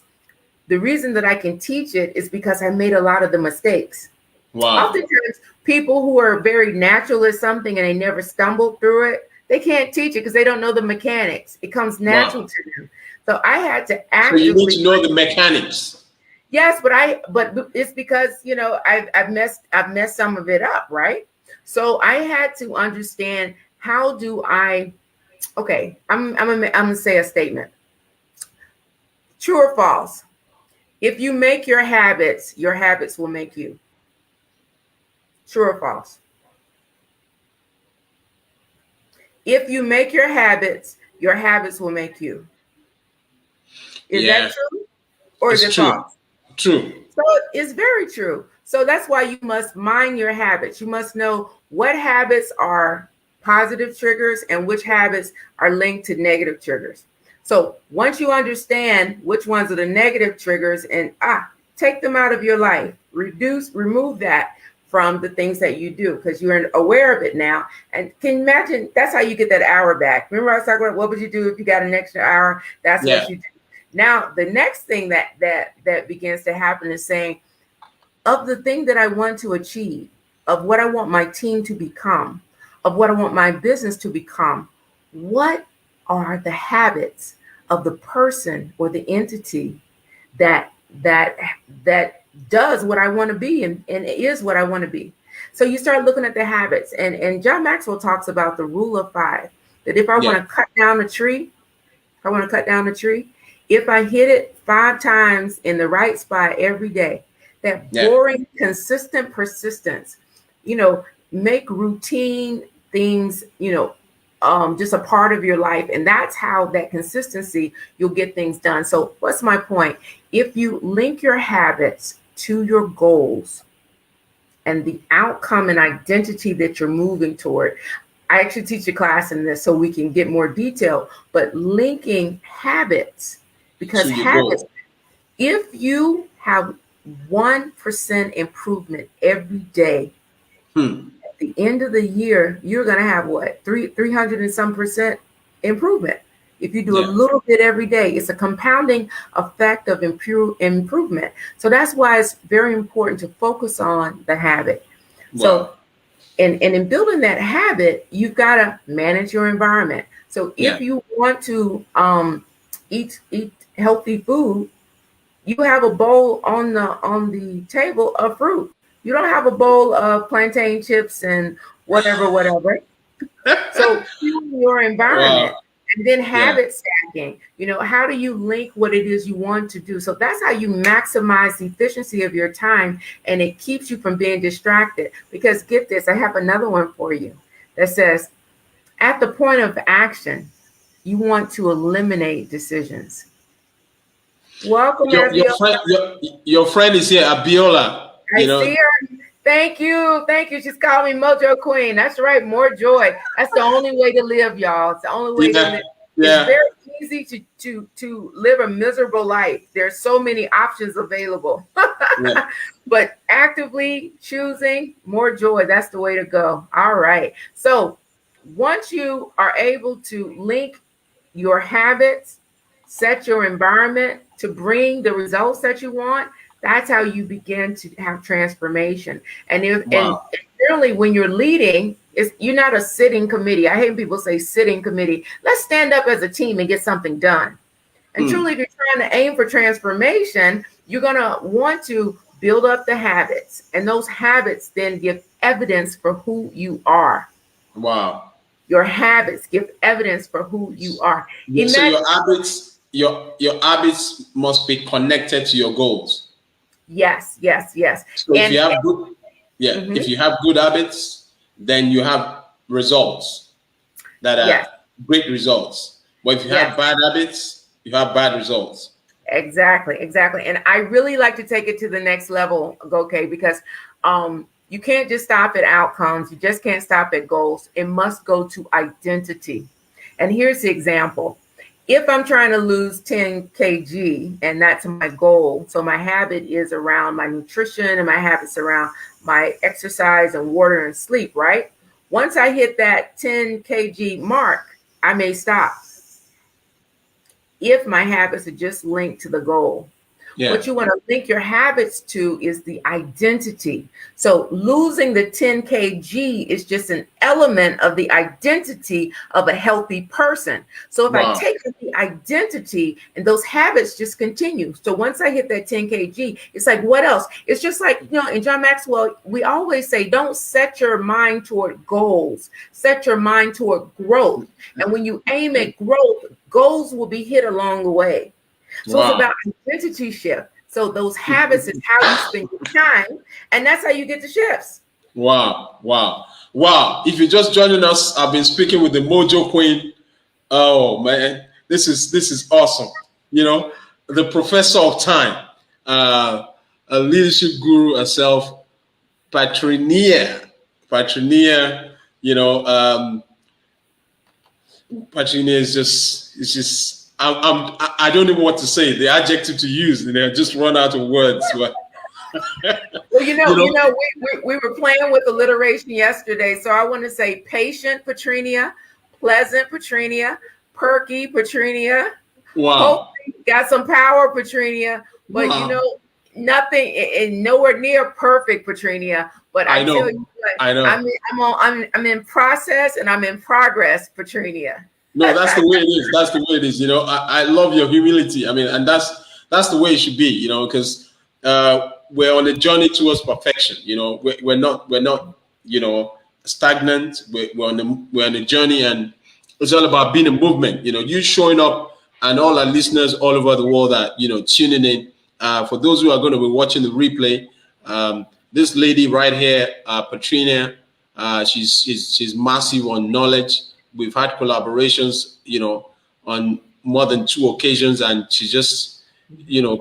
the reason that I can teach it is because I made a lot of the mistakes. Wow. Oftentimes, people who are very natural at something and they never stumbled through it, they can't teach it because they don't know the mechanics. It comes natural to them. So I had to actively. So you need to know the mechanics. Yes, but it's because I've messed some of it up, right? So I had to understand, how do I? Okay, I'm gonna say a statement. True or false? If you make your habits will make you. True or false? If you make your habits will make you. Is that true? Or is it false? True. So it's very true. So that's why you must mind your habits. You must know what habits are positive triggers and which habits are linked to negative triggers. So once you understand which ones are the negative triggers and take them out of your life, remove that from the things that you do because you're aware of it now. And can you imagine that's how you get that hour back? Remember I was talking about what would you do if you got an extra hour? That's Yeah. what you do. Now the next thing that begins to happen is saying, of the thing that I want to achieve, of what I want my team to become, of what I want my business to become, what are the habits of the person or the entity that that that does what I want to be and is what I want to be. So you start looking at the habits, and John Maxwell talks about the rule of five, that if I Yeah. want to cut down a tree, I want to cut down a tree. If I hit it 5 times in the right spot every day, that Yeah. boring, consistent persistence, make routine things, just a part of your life. And that's how that consistency, you'll get things done. So what's my point? If you link your habits to your goals and the outcome and identity that you're moving toward, I actually teach a class in this so we can get more detail, but linking habits, because To your habits, goal. if you have 1% improvement every day, Hmm. at the end of the year, you're going to have what? 300 and some percent improvement. If you do a Yeah. little bit every day, it's a compounding effect of improvement. So that's why it's very important to focus on the habit. So Wow. and in building that habit, you've got to manage your environment. So Yeah. if you want to eat healthy food, you have a bowl on the table of fruit. You don't have a bowl of plantain chips and whatever. So fueling your Wow. environment and then Yeah. habit stacking. How do you link what it is you want to do? So that's how you maximize the efficiency of your time, and it keeps you from being distracted. Because get this, I have another one for you that says, at the point of action, you want to eliminate decisions. Welcome, Your Abby. friend your friend is here, Abiola. I see her. Thank you. Thank you. She's calling me Mojo Queen. That's right. More joy. That's the only way to live, y'all. It's the only way to Yeah. live. It's Yeah. very easy to live a miserable life. There's so many options available. Yeah. But actively choosing more joy, that's the way to go. All right. So once you are able to link your habits, set your environment to bring the results that you want, that's how you begin to have transformation. And Wow. generally when you're leading, you're not a sitting committee. I hate people say sitting committee. Let's stand up as a team and get something done. And Hmm. truly, if you're trying to aim for transformation, you're going to want to build up the habits. And those habits then give evidence for who you are. Wow. Your habits give evidence for who you are. Yeah, so Imagine, your habits must be connected to your goals. yes. So if you And have good, yeah, if mhm, you have good habits, then you have results that yes, are great results. But if you yes. have bad habits, you have bad results. Exactly. And I really like to take it to the next level, okay, because you can't just stop at outcomes. You just can't stop at goals. It must go to identity. And here's the example. If I'm trying to lose 10 kg and that's my goal, so my habit is around my nutrition and my habits around my exercise and water and sleep, right? Once I hit that 10 kg mark, I may stop if my habits are just linked to the goal. Yeah. What you want to link your habits to is the identity. So losing the 10 kg is just an element of the identity of a healthy person. So if I Wow. take the identity and those habits just continue. So once I hit that 10 kg, it's like, what else? It's just like, in John Maxwell, we always say, don't set your mind toward goals, set your mind toward growth. And when you aim at growth, goals will be hit along the way. So it's Wow. about identity shift. So those habits is how you spend your time, and that's how you get the shifts. Wow. Wow. Wow. If you're just joining us, I've been speaking with the Mojo Queen. Oh man, this is awesome. The professor of time, a leadership guru herself, Petrina. Petrina, you know, Petrina is just I don't even know what to say. The adjective to use, just run out of words. But Well, you know, we were playing with alliteration yesterday, so I want to say patient Petrinia, pleasant Petrinia, perky Petrinia, wow, hopefully got some power Petrinia, but wow. nothing and nowhere near perfect Petrinia. But I I tell know, you what, I know. I'm in process and I'm in progress, Petrinia. No, that's the way it is. That's the way it is. I love your humility. I mean, and that's the way it should be. Because we're on a journey towards perfection. We're not stagnant. We're on a journey, and it's all about being a movement. You showing up, and all our listeners all over the world are tuning in. For those who are going to be watching the replay, this lady right here, Petrina, she's massive on knowledge. We've had collaborations, on more than two occasions, and she just,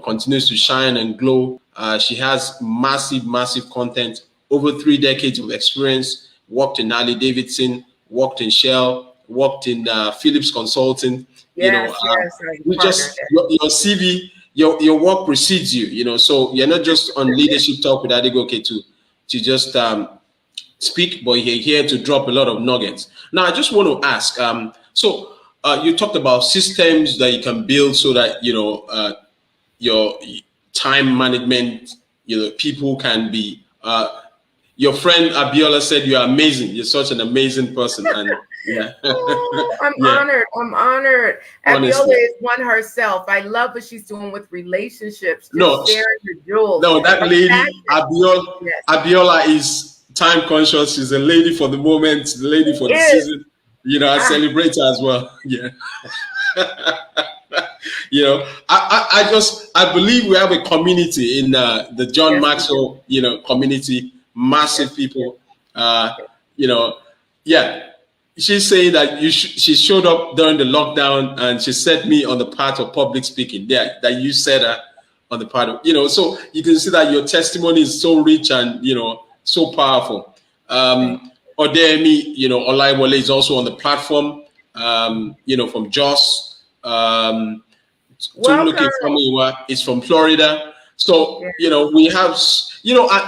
continues to shine and glow. She has massive, massive content, over 3 decades of experience, worked in Ali Davidson, worked in Shell, worked in Philips Consulting. Yes, yes, I We partnered just, your CV, your work precedes you, so you're not just on leadership talk with Adegoke to just speak, but you're here to drop a lot of nuggets. Now, I just want to ask. So you talked about systems that you can build so that your time management. People can be. Your friend Abiola said you are amazing. You're such an amazing person, and yeah, Oh, I'm yeah. honored. I'm honored. Abiola Honestly, is one herself. I love what she's doing with relationships, no, just sharing the jewels. no. That Her lady passion. Yes, Abiola is time conscious. She's a lady for the moment, the lady she for the is. season. I Ah, celebrate her as well. Yeah. I believe we have a community in the John yes, we do. Maxwell, community, Yes, massive we do. people. You know, yeah, she's saying that she showed up during the lockdown and she set me on the path of public speaking. Yeah, that you said her on the part of, so you can see that your testimony is so rich and, so powerful. Thank Odemi, Olaiwale is also on the platform, from Jos. you. Toluloke Welcome. Famiwa is from Florida. Yeah, So, we have,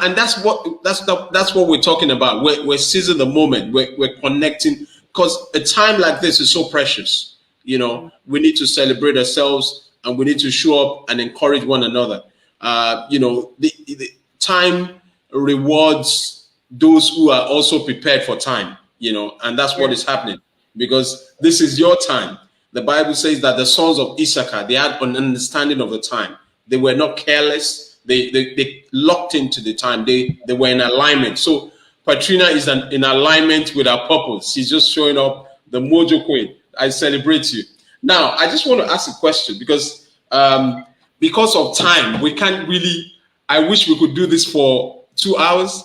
and that's what we're talking about. We're seizing the moment. We're connecting because a time like this is so precious. We need to celebrate ourselves and we need to show up and encourage one another. The time rewards those who are also prepared for time, and that's what yeah, is happening because this is your time. The Bible says that the sons of Issachar, they had an understanding of the time. They were not careless. They locked into the time. They were in alignment. So Petrina is in alignment with our purpose. She's just showing up, the mojo queen. I celebrate you. Now, I just want to ask a question because of time, we can't really. I wish we could do this for 2 hours,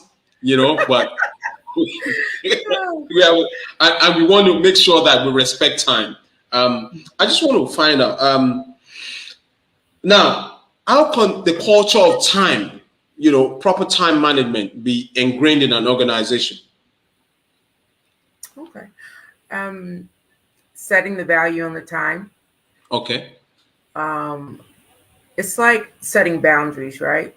but we have, and we want to make sure that we respect time. I just want to find out now how can the culture of time, proper time management, be ingrained in an organization? okay. Um, Setting the value on the time. Okay, Um, it's like setting boundaries, right?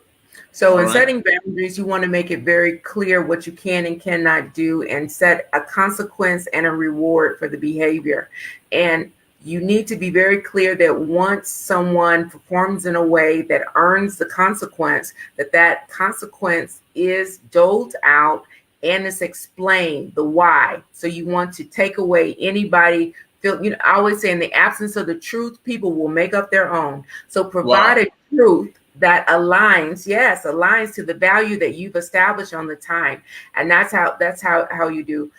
So all in right. setting boundaries, you want to make it very clear what you can and cannot do and set a consequence and a reward for the behavior. And you need to be very clear that once someone performs in a way that earns the consequence, that consequence is doled out and is explained the why. So you want to take away anybody feel, I always say in the absence of the truth, people will make up their own. So provide Wow. a truth that aligns to the value that you've established on the time. And that's how you do.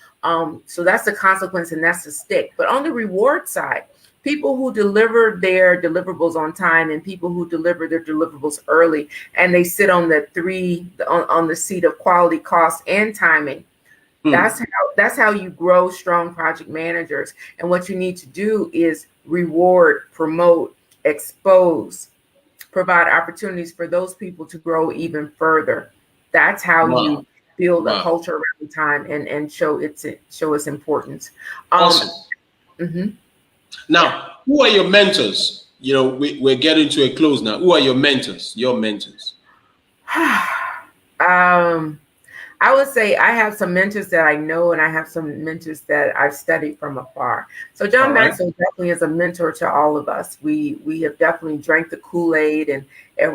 So that's the consequence and that's the stick. But on the reward side, people who deliver their deliverables on time and people who deliver their deliverables early and they sit on on the seat of quality, cost, and timing. Hmm. That's how you grow strong project managers. And what you need to do is reward, promote, expose, provide opportunities for those people to grow even further. That's how Wow. you build a Wow. culture around time and show its importance. Um, Awesome. mhm, yeah. Now, Who are your mentors? We're getting to a close now. Who are your mentors? Your mentors. um, I would say I have some mentors that I know, and I have some mentors that I've studied from afar. So All John right. Maxwell definitely is a mentor to all of us. We have definitely drank the Kool-Aid, and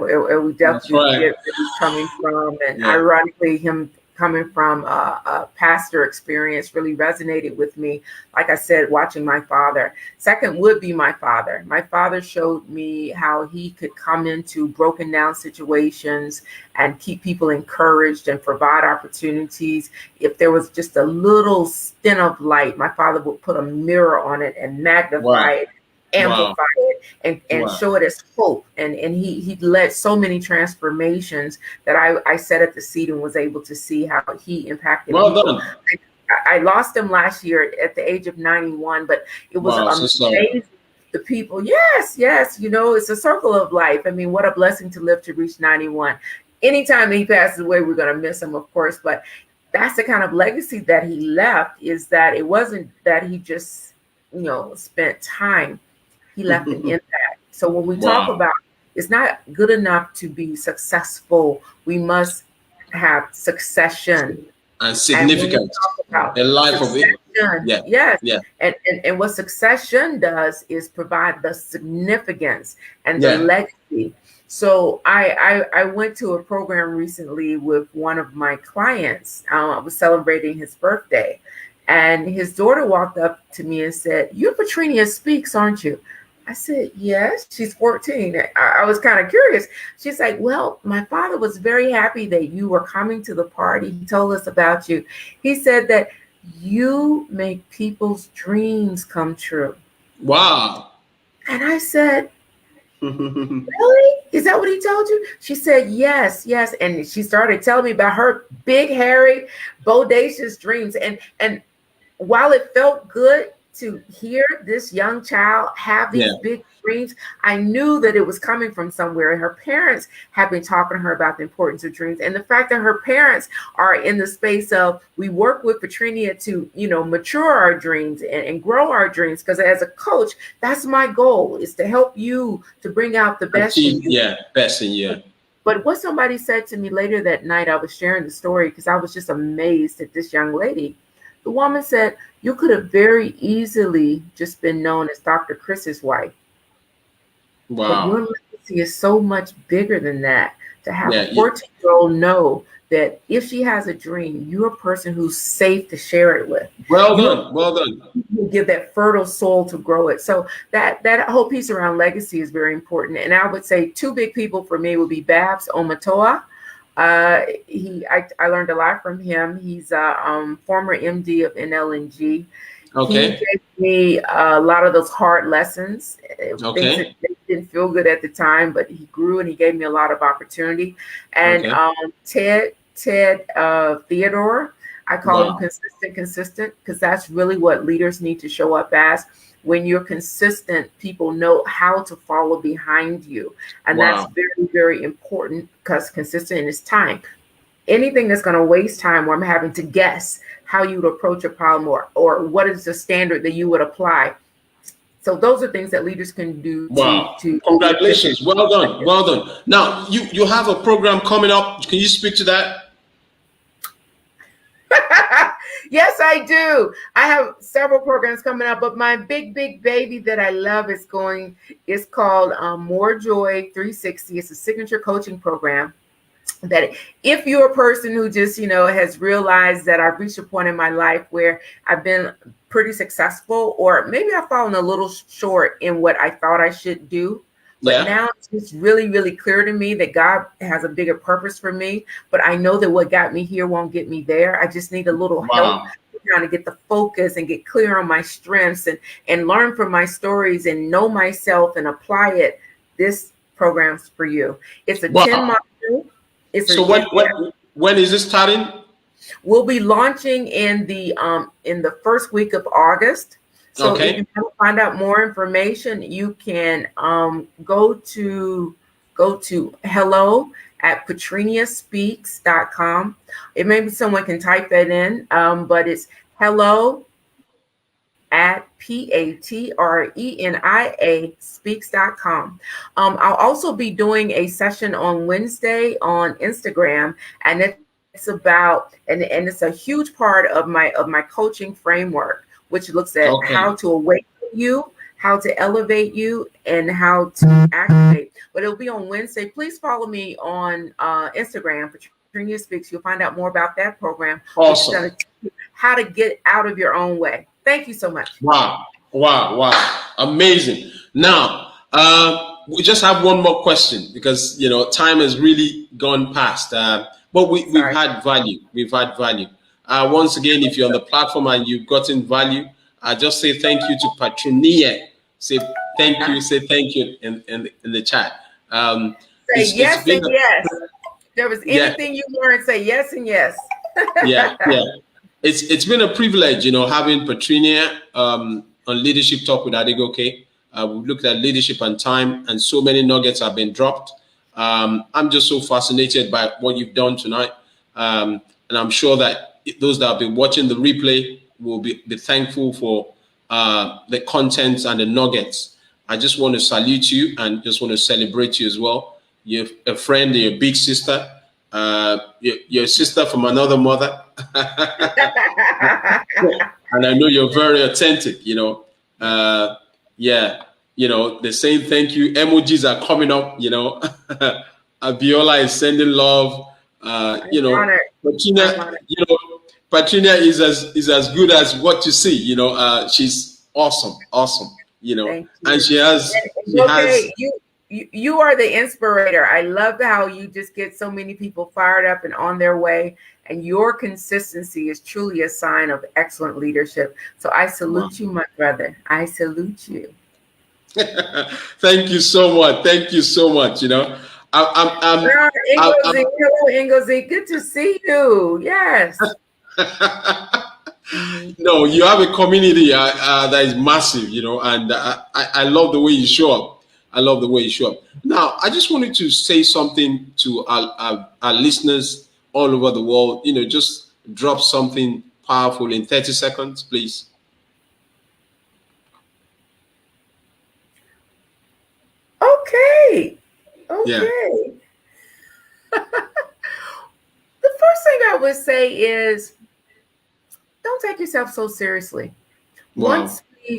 we That's definitely right. get where he's coming from. And Yeah. ironically, him coming from a pastor experience really resonated with me. Like I said, watching my father. Second would be my father. My father showed me how he could come into broken down situations and keep people encouraged and provide opportunities. If there was just a little stint of light, my father would put a mirror on it and magnify Wow. it, Wow. amplify it, and Wow. show it as hope. And he led so many transformations that I sat at the seat and was able to see how he impacted Well people. done. I lost him last year at the age of 91, but it was Wow. So sorry. amazing. The people, yes, it's a circle of life. I mean, what a blessing to live to reach 91. Anytime he passes away, we're going to miss him, of course, but that's the kind of legacy that he left, is that it wasn't that he just, spent time. He left an impact. So when we talk Wow. about, it's not good enough to be successful, we must have succession. And And when we significant. talk about A life of it. succession, Yeah. yes, Yeah. and what succession does is provide the significance and the Yeah. legacy. So I went to a program recently with one of my clients. I was celebrating his birthday, and his daughter walked up to me and said, "You're Petrina Speaks, aren't you?" I said, "Yes." She's 14. I was kind of curious. She's like, "Well, my father was very happy that you were coming to the party. He told us about you. He said that you make people's dreams come true." Wow. And I said, "Really? Is that what he told you?" She said, "Yes, yes." And she started telling me about her big, hairy, bodacious dreams. And while it felt good to hear this young child have Yeah. these big dreams, I knew that it was coming from somewhere. And her parents have been talking to her about the importance of dreams. And the fact that her parents are in the space of, we work with Petrina to, mature our dreams and grow our dreams. Because as a coach, that's my goal, is to help you to bring out the best in Achieve. you. Yeah. Best in you. But what somebody said to me later that night, I was sharing the story because I was just amazed at this young lady. The woman said, "You could have very easily just been known as Dr. Chris's wife, but Wow. your legacy is so much bigger than that. To have a Yeah. 14-year-old know that if she has a dream, you're a person who's safe to share it with. Well You're done. Well done. will give that fertile soul to grow it." So that whole piece around legacy is very important. And I would say two big people for me would be Babs Omotola. I learned a lot from him. He's a former MD of NLNG. He Okay. gave me a lot of those hard lessons, things that Okay. didn't feel good at the time, but he grew and he gave me a lot of opportunity. And Okay. Ted Theodore, I call him Wow. consistent, because that's really what leaders need to show up as. When you're consistent, people know how to follow behind you. And that's Wow. very, very important, because consistent is time. Anything that's going to waste time where I'm having to guess how you would approach a problem, or what is the standard that you would apply. So those are things that leaders can do Wow. to be efficient. Congratulations. Well done. Well done. Now you have a program coming up. Can you speak to that? Yes, I do. I have several programs coming up, but my big baby that I love is called More Joy 360. It's a signature coaching program that if you're a person who just, has realized that I've reached a point in my life where I've been pretty successful, or maybe I've fallen a little short in what I thought I should do. But Yeah. now it's really, really clear to me that God has a bigger purpose for me. But I know that what got me here won't get me there. I just need a little help Wow. trying to get the focus and get clear on my strengths and learn from my stories and know myself and apply it. This program's for you. It's a 10 Wow. module. So when is this starting? We'll be launching in the first week of August. So if Okay. you want to find out more information, you can go to hello at petriniaspeaks.com. It maybe someone can type that in, but it's hello at Patrenia speaks.com. I'll also be doing a session on Wednesday on Instagram, and it's about and it's a huge part of my coaching framework, which looks at how to Okay. awaken you, how to elevate you, and how to activate. But it'll be on Wednesday. Please follow me on Instagram, Petrina Speaks. You'll find out more about that program, which is going to Awesome. teach you how to get out of your own way. Thank you so much. Wow. Wow. Wow. Amazing. Now, we just have one more question because time has really gone past. But we've Sorry. had value. We've had value. Once again, if you're on the platform and you've gotten value, I just say thank you to Petrina. Say thank you. Say thank you in the chat. Say It's yes and been yes. If there was yeah. anything you learned, say yes and yes. Yeah, yeah. It's been a privilege, having Petrina on Leadership Talk with Adegoke. We've looked at leadership and time, and so many nuggets have been dropped. I'm just so fascinated by what you've done tonight, and I'm sure that those that have been watching the replay will be thankful for the contents and the nuggets. I just want to salute you and just want to celebrate you as well. You're a friend, you're a big sister. Your sister from another mother, and I know you're very authentic. Yeah, the same thank you emojis are coming up. Abiola is sending love. I'm honored. I'm Patrina, honored. Patrina is as good as what you see. She's awesome, awesome. Thank And you. she And has okay, you are the inspirator. I love how you just get so many people fired up and on their way. And your consistency is truly a sign of excellent leadership. So I wow. salute you, my brother. I salute you. Thank you so much. Thank you so much. Ah, I'm Ingozi, hello, Ingozi. Good to see you. Yes. Mhm. no, you have a community that is massive, and I love the way you show up. I love the way you show up. Now, I just wanted to say something to our listeners all over the world. Just drop something powerful in 30 seconds, please. Okay. Yeah. Okay. The first thing I would say is don't take yourself so seriously. Wow.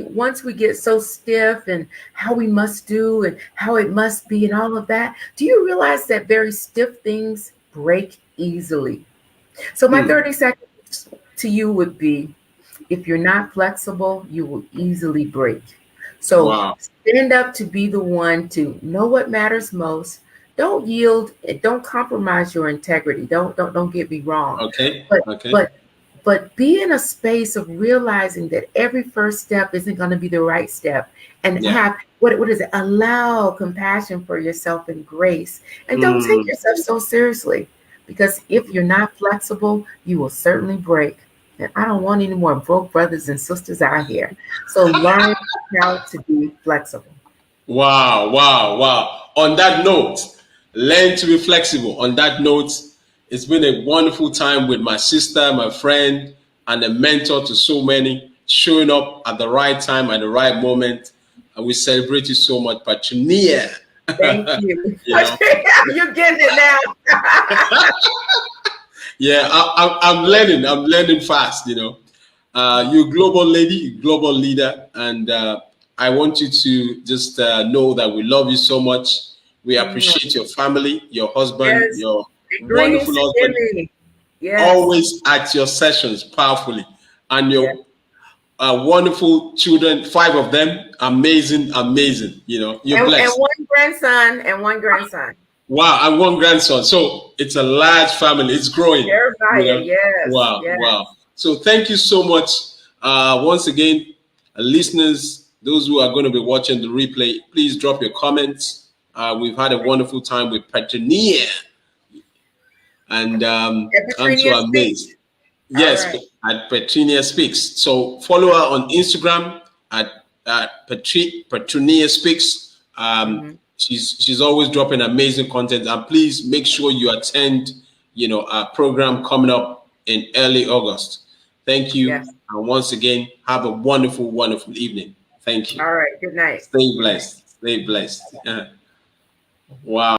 Once we get so stiff and how we must do and how it must be and all of that, do you realize that very stiff things break easily? So my Hmm. 30 seconds to you would be if you're not flexible, you will easily break. So Wow. stand up to be the one to know what matters most. Don't yield, don't compromise your integrity. Don't get me wrong. Okay. But Okay. but but be in a space of realizing that every first step isn't going to be the right step, and Yeah. have what is it? Allow compassion for yourself and grace, and don't take Hmm. yourself so seriously, because if you're not flexible, you will certainly break. And I don't want any more broke brothers and sisters out here. So learn how to be flexible. Wow, wow, wow. On that note, learn to be flexible. On that note, it's been a wonderful time with my sister, my friend, and a mentor to so many, showing up at the right time, at the right moment. And we celebrate you so much, Patrinia. Thank you. you know, You're getting it now. yeah, I'm learning. I'm learning fast. You're a global lady, you're a global leader, and I want you to just know that we love you so much. We appreciate your family, your husband, Yes. your Greetings wonderful to husband, Jimmy. Yes. always at your sessions powerfully, and Yes. your wonderful children, 5 of them, amazing, amazing. You're And blessed. one grandson and one grandson. Wow, and one grandson. So it's a large family. It's growing. You Jeremiah, know. yes, Wow, yes. wow. So thank you so much. Once again, listeners, those who are going to be watching the replay, please drop your comments. We've had a wonderful time with Petrina, and And I'm so Petrina speaks. amazed. All Yes, right. at Petrinia Speaks. So follow her on Instagram at Petrinia Speaks. Mhm. She's always dropping amazing content. And please make sure you attend, our program coming up in early August. Thank you. Yes. And once again, have a wonderful, wonderful evening. Thank you. All right. Good night. Stay Good night. blessed. Stay blessed. Wow.